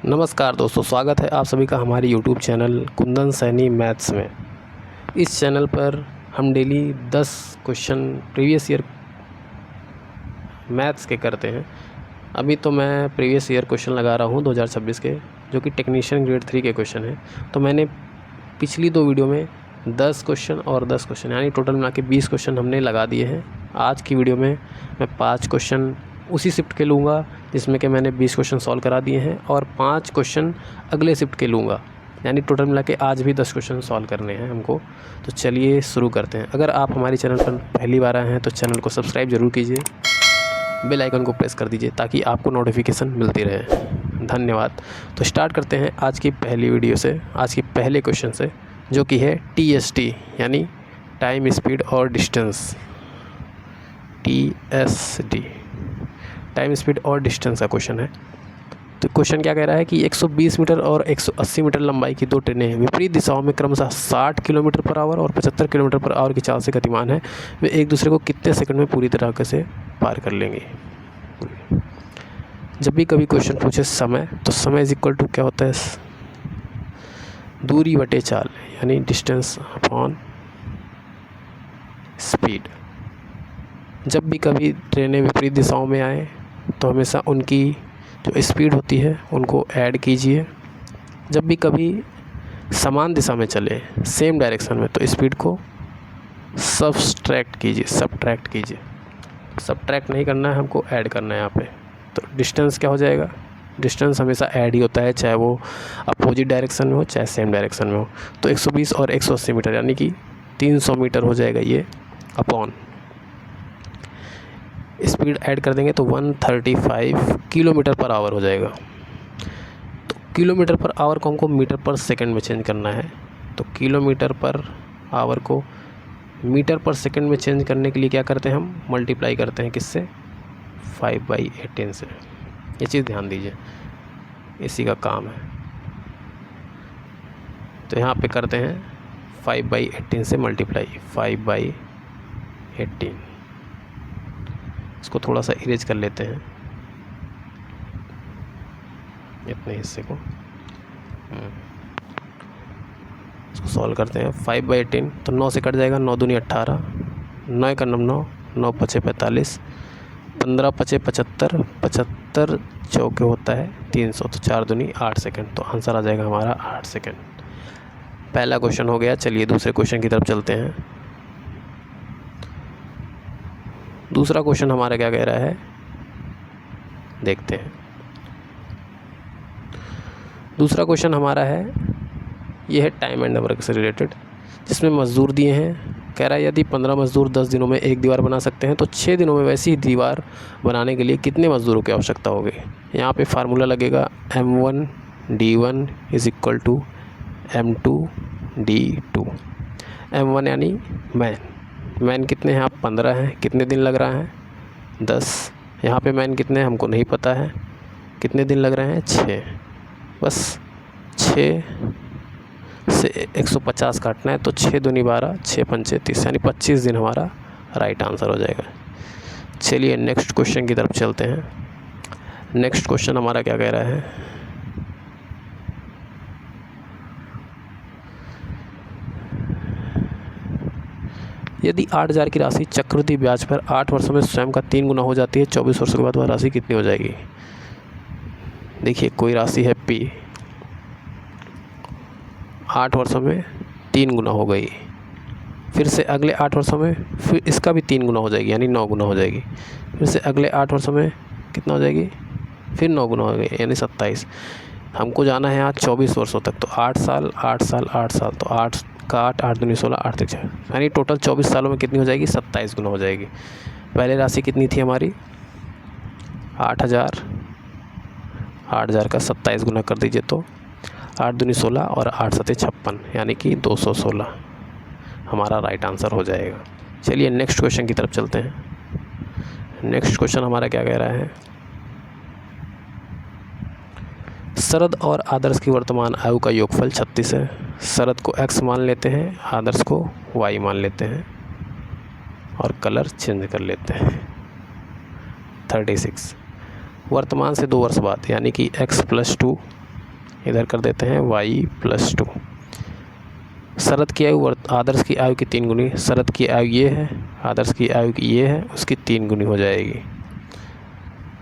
नमस्कार दोस्तों, स्वागत है आप सभी का हमारे YouTube channel Kundan Saini maths में। इस चैनल पर हम daily 10 question previous year maths के करते हैं। अभी तो मैं प्रीवियस ईयर क्वेश्चन लगा रहा हूँ 2026 के, जो कि टेक्नीशियन ग्रेड 3 के क्वेश्चन हैं। तो मैंने पिछली 2 वीडियो में 10 क्वेश्चन और 10 क्वेश्चन यानी टोटल मिला के 20 क्वेश्चन हमने लगा दिए हैं। आज की वीडियो में मैं 5 क्वेश्चन उसी शिफ्ट के लूँगा जिसमें कि मैंने 20 क्वेश्चन सॉल्व करा दिए हैं, और 5 क्वेश्चन अगले शिफ्ट के लूँगा, यानी टोटल मिला के आज भी 10 क्वेश्चन सॉल्व करने हैं हमको। तो चलिए शुरू करते हैं। अगर आप हमारे चैनल पर पहली बार आए हैं तो चैनल को सब्सक्राइब ज़रूर कीजिए, बेल आइकन को प्रेस कर दीजिए ताकि आपको नोटिफिकेशन मिलती रहे। धन्यवाद। तो स्टार्ट करते हैं आज की पहली वीडियो से, आज के पहले क्वेश्चन से, जो कि है TST यानी टाइम, स्पीड और डिस्टेंस। TSD टाइम, स्पीड और डिस्टेंस का क्वेश्चन है। तो क्वेश्चन क्या कह रहा है कि 120 मीटर और 180 मीटर लंबाई की 2 ट्रेनें विपरीत दिशाओं में क्रमशः 60 किलोमीटर पर आवर और 75 किलोमीटर पर आवर की चाल से गतिमान है। वे एक दूसरे को कितने सेकंड में पूरी तरह से पार कर लेंगे। जब भी कभी क्वेश्चन पूछे समय, तो समय इज इक्वल टू क्या होता है, दूरी बटे चाल, यानी डिस्टेंस अपॉन स्पीड। जब भी कभी ट्रेनें विपरीत दिशाओं में आए तो हमेशा उनकी जो स्पीड होती है उनको ऐड कीजिए। जब भी कभी समान दिशा में चले, सेम डायरेक्शन में, तो स्पीड को सब्ट्रैक्ट कीजिए। सब्ट्रैक्ट नहीं करना है, हमको ऐड करना है यहाँ पे। तो डिस्टेंस क्या हो जाएगा, डिस्टेंस हमेशा ऐड ही होता है, चाहे वो अपोजिट डायरेक्शन में हो चाहे सेम डायरेक्शन में हो। तो 120 और 180 मीटर यानी कि 300 मीटर हो जाएगा ये, अपॉन स्पीड ऐड कर देंगे तो 135 किलोमीटर पर आवर हो जाएगा। तो किलोमीटर पर आवर को हमको मीटर पर सेकंड में चेंज करना है। तो किलोमीटर पर आवर को मीटर पर सेकंड में चेंज करने के लिए क्या करते हैं, हम मल्टीप्लाई करते हैं किससे, 5/18 से। ये चीज़ ध्यान दीजिए, इसी का काम है। तो यहाँ पे करते हैं 5/18 से मल्टीप्लाई, 5/18। इसको थोड़ा सा इरेज कर लेते हैं, इतने हिस्से को। इसको सॉल्व करते हैं। 5/18 तो 9 से कट जाएगा, 9 दूनी 18, 9 एक 9, 9 पचे 45, 15 पचे 75, 75 चौके होता है 300, तो 4 दूनी 8 सेकंड। तो आंसर आ जाएगा हमारा 8 सेकंड। पहला क्वेश्चन हो गया। चलिए दूसरे क्वेश्चन की तरफ चलते हैं। दूसरा क्वेश्चन हमारा क्या कह रहा है, देखते हैं। दूसरा क्वेश्चन हमारा है, ये है टाइम एंड वर्क से रिलेटेड, जिसमें मजदूर दिए हैं। कह रहा है यदि 15 मजदूर 10 दिनों में एक दीवार बना सकते हैं तो 6 दिनों में वैसी दीवार बनाने के लिए कितने मजदूरों की आवश्यकता होगी। यहाँ पे फार्मूला लगेगा M1D1 is equal to M2D2। M1 यानी मैन कितने हैं, आप 15 हैं, कितने दिन लग रहा है 10। यहाँ पे मैन कितने हैं हमको नहीं पता है, कितने दिन लग रहे हैं 6। बस 6 से 150 काटना है, तो 6 दूनी 12, 6 पंचे 30, यानी 25 दिन हमारा राइट आंसर हो जाएगा। चलिए नेक्स्ट क्वेश्चन की तरफ चलते हैं। नेक्स्ट क्वेश्चन हमारा क्या कह रहा है, यदि 8,000 की राशि चक्रवृद्धि ब्याज पर 8 वर्षों में स्वयं का 3 गुना हो जाती है, 24 वर्षों के बाद वह राशि कितनी हो जाएगी। देखिए कोई राशि है P, 8 वर्षों में 3 गुना हो गई, फिर से अगले 8 वर्षों में फिर इसका भी 3 गुना हो जाएगी, यानी 9 गुना हो जाएगी। फिर से अगले 8 वर्षों में कितना हो जाएगी, फिर 9 गुना हो गई, यानी 27। हमको जाना है आज 24 वर्षों तक, तो 8 साल 8 साल 8 साल, तो 8 का 8, 8 दूनी 16, 8 तक 6, यानी टोटल 24 सालों में कितनी हो जाएगी, 27 गुना हो जाएगी। पहले राशि कितनी थी हमारी 8,000, 8,000 का 27 गुना कर दीजिए, तो 8 दूनी 16 और 8 सते 56, यानी कि 216 हमारा राइट आंसर हो जाएगा। चलिए नेक्स्ट क्वेश्चन की तरफ चलते हैं। नेक्स्ट क्वेश्चन हमारा क्या कह रहा है, शरद और आदर्श की वर्तमान आयु का योगफल 36 है। शरद को x मान लेते हैं, आदर्श को y मान लेते हैं और कलर चेंज कर लेते हैं। 36 वर्तमान से 2 वर्ष बाद यानी कि x + 2 इधर कर देते हैं y+2। शरत की आयु आदर्श की आयु की 3 गुनी, शरत की आयु ये है, आदर्श की आयु की ये है, उसकी 3 गुनी हो जाएगी।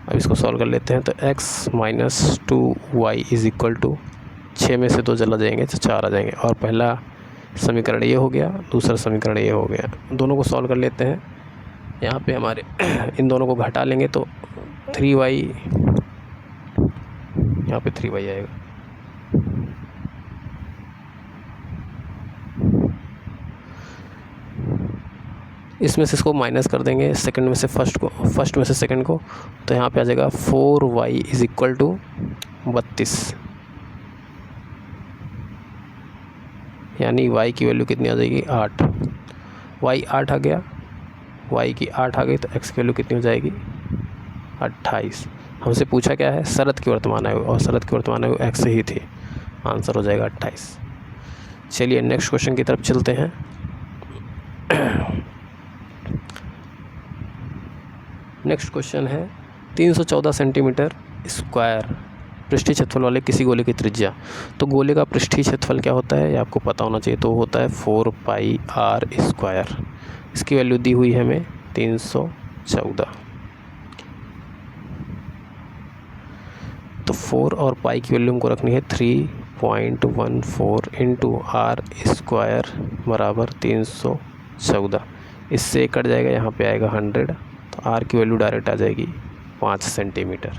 अब इसको सॉल्व कर लेते हैं। तो x - 2y = 6 में से 2 चला जाएंगे तो 4 आ जाएंगे। और पहला समीकरण ये हो गया, दूसरा समीकरण ये हो गया। दोनों को सॉल्व कर लेते हैं। यहाँ पे हमारे इन दोनों को घटा लेंगे तो 3y, यहाँ पे 3y आएगा। इसमें से इसको माइनस कर देंगे, सेकंड में से फर्स्ट को, फर्स्ट में से सेकंड को, तो यहाँ पे आ जाएगा 4y = 32। यानी y की वैल्यू कितनी आ जाएगी? 8। y 8 आ गया, y की 8 आ गई तो x की वैल्यू कितनी हो जाएगी? 28। हमसे पूछा क्या है? शरत की वर्तमान आयु, और शरत की वर्तमान आयु x ही थी। आंसर हो जाएगा 28। चलिए नेक्स्ट क्वेश्चन की तरफ चलते हैं। नेक्स्ट क्वेश्चन है 314 सेंटीमीटर स्क्वायर पृष्ठीय क्षेत्रफल वाले किसी गोले की त्रिज्या। तो गोले का पृष्ठीय क्षेत्रफल क्या होता है ये आपको पता होना चाहिए। तो होता है 4πr²। इसकी वैल्यू दी हुई है हमें 314। तो 4 और पाई की वैल्यू हमको रखनी है 3.14 × r² = 314। इससे कट जाएगा, यहाँ पे आएगा 100, तो r की वैल्यू डायरेक्ट आ जाएगी 5 सेंटीमीटर।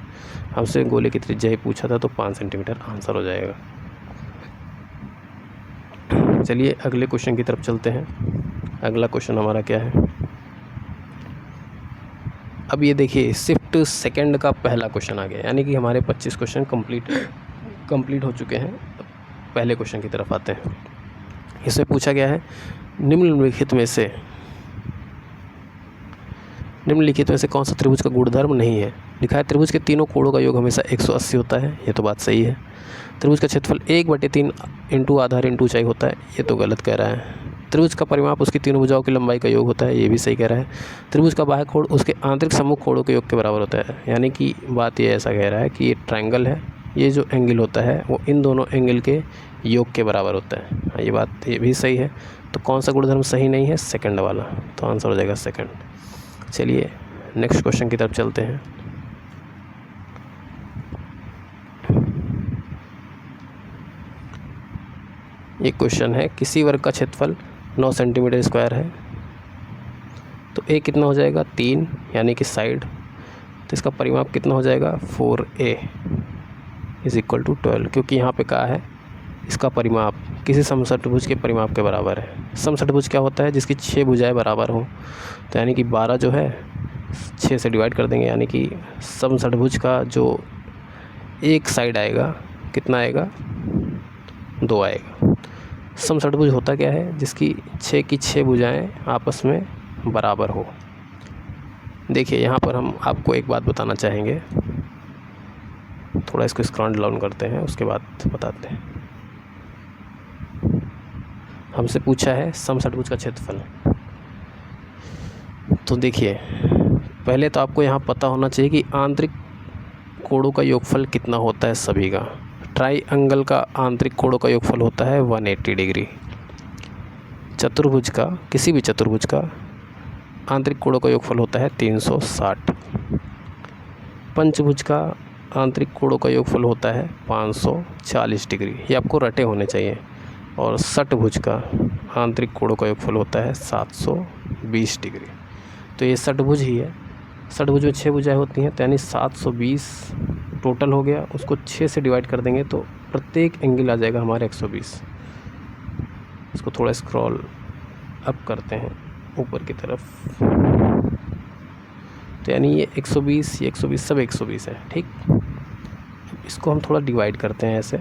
हमसे गोले की त्रिज्या ही पूछा था तो 5 सेंटीमीटर आंसर हो जाएगा। चलिए अगले क्वेश्चन की तरफ चलते हैं। अगला क्वेश्चन हमारा क्या है? अब ये देखिए शिफ्ट सेकंड का पहला क्वेश्चन आ गया, यानी कि हमारे 25 क्वेश्चन कंप्लीट हो चुके हैं। पहले क्वेश्चन की तरफ आते हैं। इसमें पूछा गया है निम्नलिखित में से कौन सा त्रिभुज का गुणधर्म नहीं है। लिखा है त्रिभुज के तीनों कोणों का योग हमेशा 180 होता है। ये तो बात सही है। त्रिभुज का क्षेत्रफल 1/3 × आधार × ऊंचाई होता है। ये तो गलत कह रहा है। त्रिभुज का परिमाप उसकी तीनों भुजाओं की लंबाई का योग होता है। ये भी सही कह रहा है। त्रिभुज का बाह्य कोण उसके आंतरिक सम्मुख कोणों के योग के बराबर होता है। यानी कि बात ये ऐसा कह रहा है कि ये ट्रायंगल है, ये जो एंगल होता है वो इन दोनों एंगल के योग के बराबर होता है। ये बात ये भी सही है। तो कौन सा गुणधर्म सही नहीं है? सेकंड वाला। तो आंसर हो जाएगा सेकंड। चलिए नेक्स्ट क्वेश्चन की तरफ चलते हैं। ये क्वेश्चन है किसी वर्ग का क्षेत्रफल 9 सेंटीमीटर स्क्वायर है। तो ए कितना हो जाएगा? 3, यानी कि साइड। तो इसका परिमाप कितना हो जाएगा? 4a = 12, क्योंकि यहाँ पे कहा है इसका परिमाप किसी समषट्भुज के परिमाप के बराबर है। समषट्भुज क्या होता है? जिसकी 6 भुजाएं बराबर हों। तो यानी कि 12 जो है 6 से डिवाइड कर देंगे, यानी कि समषट्भुज का जो एक साइड आएगा कितना आएगा? 2 आएगा। समषट्भुज होता क्या है? जिसकी 6 की 6 भुजाएं आपस में बराबर हो। देखिए यहाँ पर हम आपको एक बात बताना चाहेंगे। थोड़ा इसको स्क्रॉल डाउन करते हैं, उसके बाद बताते हैं। हमसे पूछा है समषट्भुज का क्षेत्रफल। तो देखिए पहले तो आपको यहाँ पता होना चाहिए कि आंतरिक कोणों का योगफल कितना होता है सभी का। ट्राइएंगल का आंतरिक कोणों का योगफल होता है 180 डिग्री। चतुर्भुज का, किसी भी चतुर्भुज का आंतरिक कोणों का योगफल होता है 360। पंचभुज का आंतरिक कोणों का योगफल होता है 540 डिग्री। ये आपको रटे होने चाहिए। और षटभुज का आंतरिक कोणों का योगफल होता है 720 डिग्री। तो ये षटभुज ही है। षटभुज में 6 भुजाएं होती हैं, तो यानी 720 टोटल हो गया। उसको 6 से डिवाइड कर देंगे तो प्रत्येक एंगल आ जाएगा हमारे 120। इसको थोड़ा स्क्रॉल अप करते हैं ऊपर की तरफ। तो यानी ये 120, ये 120, सब 120 है। ठीक, इसको हम थोड़ा डिवाइड करते हैं ऐसे।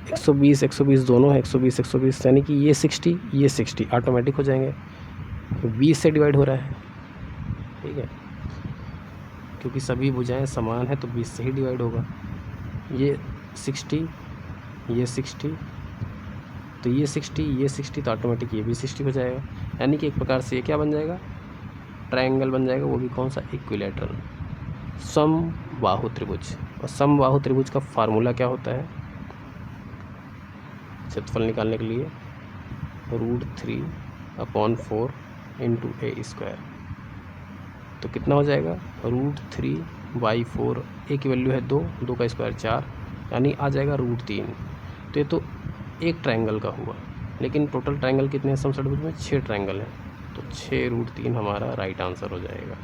120 120 दोनों है, 120 120, यानी कि ये 60 ये 60 ऑटोमेटिक हो जाएंगे। 20 से डिवाइड हो रहा है, ठीक है, क्योंकि सभी भुजाएं समान है तो 20 से ही डिवाइड होगा। ये 60 ये 60, तो ये 60 ये 60, तो ऑटोमेटिक ये भी 60 हो जाएगा। यानी कि एक प्रकार से ये क्या बन जाएगा? ट्रायंगल बन जाएगा। वो भी कौन सा? इक्विलैटरल समबाहु त्रिभुज। और समबाहु त्रिभुज का फार्मूला क्या होता है? क्षेत्रफल निकालने के लिए √3/4 इंटू a²। तो कितना हो जाएगा, √3/4, a की वैल्यू है 2 का स्क्वायर 4, यानी आ जाएगा √3। तो ये तो एक ट्रायंगल का हुआ, लेकिन टोटल ट्रायंगल कितने हैं समचतुर्भुज में, 6 ट्रायंगल हैं, तो 6√3 हमारा राइट आंसर हो जाएगा।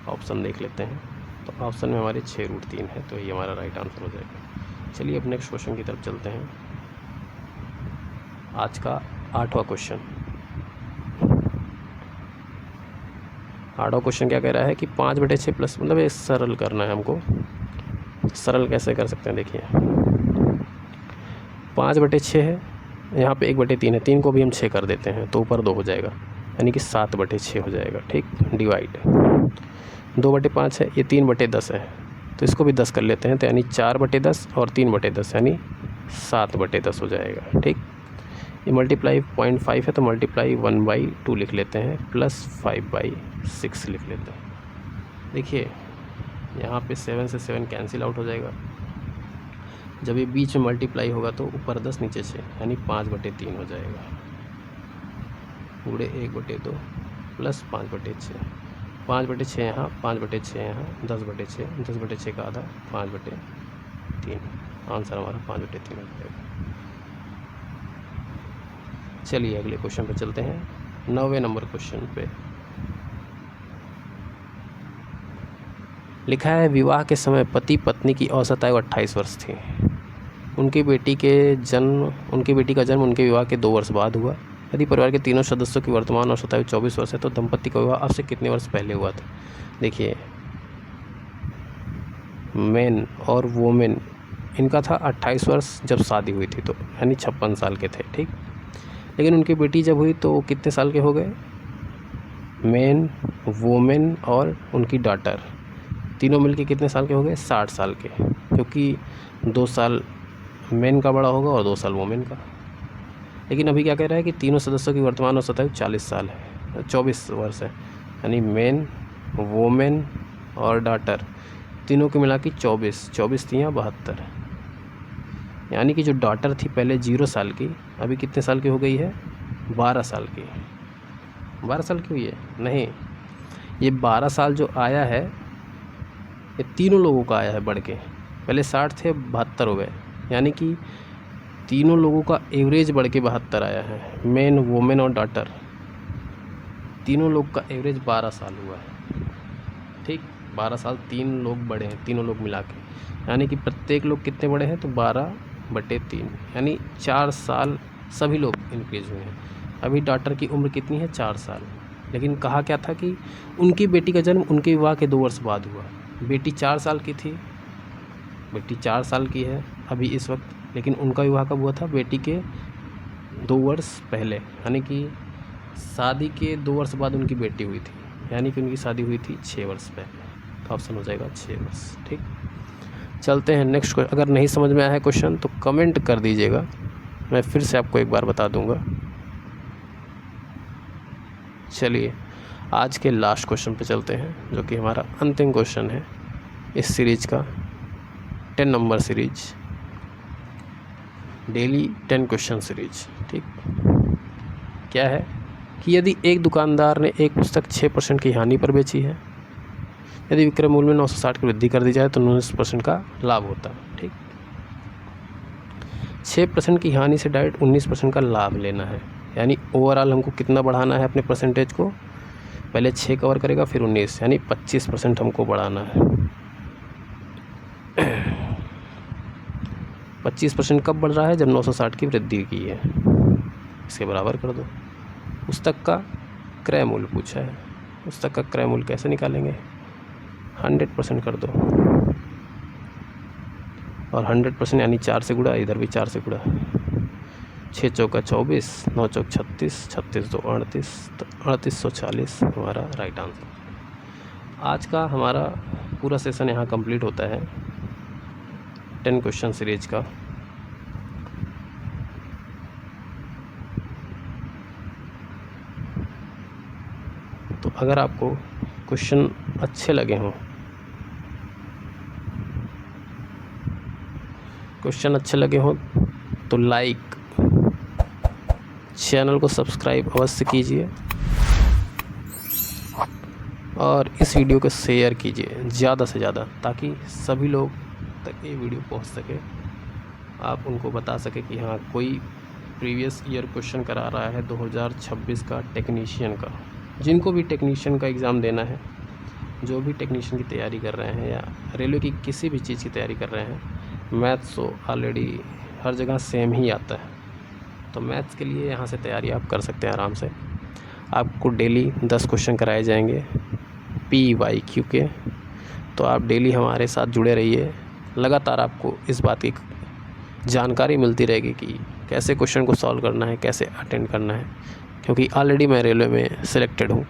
ऑप्शन देख लेते हैं, तो ऑप्शन में हमारे 6√3 है, तो ये हमारा राइट आंसर हो जाएगा। चलिए अब नेक्स्ट क्वेश्चन की तरफ चलते हैं। आज का 8वां क्वेश्चन। 8वां क्वेश्चन क्या कह रहा है कि 5/6 प्लस, मतलब ये सरल करना है हमको। सरल कैसे कर सकते हैं, देखिए 5/6 है, यहाँ पे 1/3 है, 3 को भी हम 6 कर देते हैं तो ऊपर 2 हो जाएगा, यानी कि 7/6 हो जाएगा। ठीक, डिवाइड 2/5 है, ये 3/10 है, तो इसको भी 10 कर लेते हैं, तो यानी 4/10 और 3/10 यानी 7/10 हो जाएगा। ठीक, ये मल्टीप्लाई 0.5 है, तो मल्टीप्लाई 1/2 लिख लेते हैं, प्लस 5/6 लिख लेते हैं। देखिए यहाँ पे 7 से 7 कैंसिल आउट हो जाएगा। जब ये बीच में मल्टीप्लाई होगा तो ऊपर 10 नीचे 6, यानी 5/3 हो जाएगा, पूरे 1/2 प्लस 5/6, 5/6 यहाँ, 5/6 यहाँ, 10/6, 10/6 का आधा 5/3, आंसर हमारा 5/3 हो जाएगा। चलिए अगले क्वेश्चन पे चलते हैं, 9वें नंबर क्वेश्चन पे लिखा है, विवाह के समय पति पत्नी की औसत आयु 28 वर्ष थी। उनकी बेटी का जन्म उनके विवाह के 2 वर्ष बाद हुआ। यदि परिवार के तीनों सदस्यों की वर्तमान औसत आयु 24 वर्ष है, तो दंपति का विवाह अब से कितने वर्ष पहले हुआ था। देखिए मैन और वोमेन, इनका था 28 वर्ष जब शादी हुई थी, तो यानी 56 साल के थे। ठीक, लेकिन उनकी बेटी जब हुई तो कितने साल के हो गए, मैन, वोमेन और उनकी डॉटर, तीनों मिलके कितने साल के हो गए, 60 साल के, क्योंकि 2 साल मैन का बड़ा होगा और 2 साल वोमेन का। लेकिन अभी क्या कह रहा है कि तीनों सदस्यों की वर्तमान औसत आयु 40 साल है, 24 वर्ष है, यानी मैन, वोमेन और डॉटर तीनों को मिला के 24 थी या 72, यानी कि जो डॉटर थी पहले 0 साल की, अभी कितने साल की हो गई है, 12 साल की। 12 साल की हुई है, नहीं, ये 12 साल जो आया है ये तीनों लोगों का आया है बढ़ के, पहले 60 थे 72 हो गए, यानी कि तीनों लोगों का एवरेज बढ़ के 72 आया है। मैन, वोमेन और डॉटर तीनों लोग का एवरेज 12 साल हुआ है। ठीक, 12 साल 3 लोग बड़े हैं, तीनों लोग मिला के, यानी कि प्रत्येक लोग कितने बड़े हैं, तो 12/3, यानी 4 साल सभी लोग इंक्रीज हुए हैं। अभी डॉटर की उम्र कितनी है, 4 साल, लेकिन कहा क्या था कि उनकी बेटी का जन्म उनके विवाह के 2 वर्ष बाद हुआ। बेटी 4 साल की थी, बेटी 4 साल की है अभी इस वक्त, लेकिन उनका विवाह कब हुआ था, बेटी के 2 वर्ष पहले, यानी कि शादी के 2 वर्ष बाद उनकी बेटी हुई थी, यानी कि उनकी शादी हुई थी 6 वर्ष पहले। तो ऑप्शन हो जाएगा 6 वर्ष। ठीक, चलते हैं नेक्स्ट क्वेश्चन। अगर नहीं समझ में आया है क्वेश्चन तो कमेंट कर दीजिएगा, मैं फिर से आपको एक बार बता दूंगा। चलिए आज के लास्ट क्वेश्चन पे चलते हैं, जो कि हमारा अंतिम क्वेश्चन है इस सीरीज का, 10 number series, daily 10 question series. ठीक, क्या है कि यदि एक दुकानदार ने एक पुस्तक 6% की हानि पर बेची है, यदि विक्रय मूल्य में 960 की वृद्धि कर दी जाए तो 19% का लाभ होता है। ठीक, 6% की हानि से डायरेक्ट 19% का लाभ लेना है, यानी ओवरऑल हमको कितना बढ़ाना है अपने परसेंटेज को, पहले 6 कवर करेगा फिर 19, यानी 25% हमको बढ़ाना है। 25% कब बढ़ रहा है, जब 960 की वृद्धि की है। इसके बराबर कर दो। पुस्तक का क्रय मूल्य पूछा है, पुस्तक का क्रय मूल्य कैसे निकालेंगे, 100% कर दो, और 100% यानी 4 से गुणा, इधर भी 4 से गुणा, 6 चौका 24, 9 चौक 36, 36 2 38, तो 3840 हमारा राइट आंसर। आज का हमारा पूरा सेशन यहाँ कंप्लीट होता है 10 क्वेश्चन सीरीज का। तो अगर आपको क्वेश्चन अच्छे लगे हों, तो लाइक, चैनल को सब्सक्राइब अवश्य कीजिए और इस वीडियो को शेयर कीजिए ज़्यादा से ज़्यादा, ताकि सभी लोग तक ये वीडियो पहुंच सके। आप उनको बता सके कि हाँ, कोई प्रीवियस ईयर क्वेश्चन करा रहा है 2026 का टेक्नीशियन का। जिनको भी टेक्नीशियन का एग्ज़ाम देना है, जो भी टेक्नीशियन की तैयारी कर रहे हैं या रेलवे की किसी भी चीज़ की तैयारी कर रहे हैं, मैथ्स तो ऑलरेडी हर जगह सेम ही आता है। तो मैथ्स के लिए यहाँ से तैयारी आप कर सकते हैं आराम से। आपको डेली 10 क्वेश्चन कराए जाएंगे PYQ के। तो आप डेली हमारे साथ जुड़े रहिए, लगातार आपको इस बात की जानकारी मिलती रहेगी कि कैसे क्वेश्चन को सॉल्व करना है, कैसे अटेंड करना है, क्योंकि ऑलरेडी मैं रेलवे में सिलेक्टेड हूँ।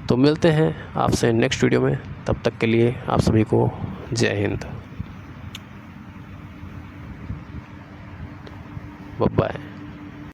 तो मिलते हैं आपसे नेक्स्ट वीडियो में, तब तक के लिए आप सभी को जय हिंद, बाय बाय।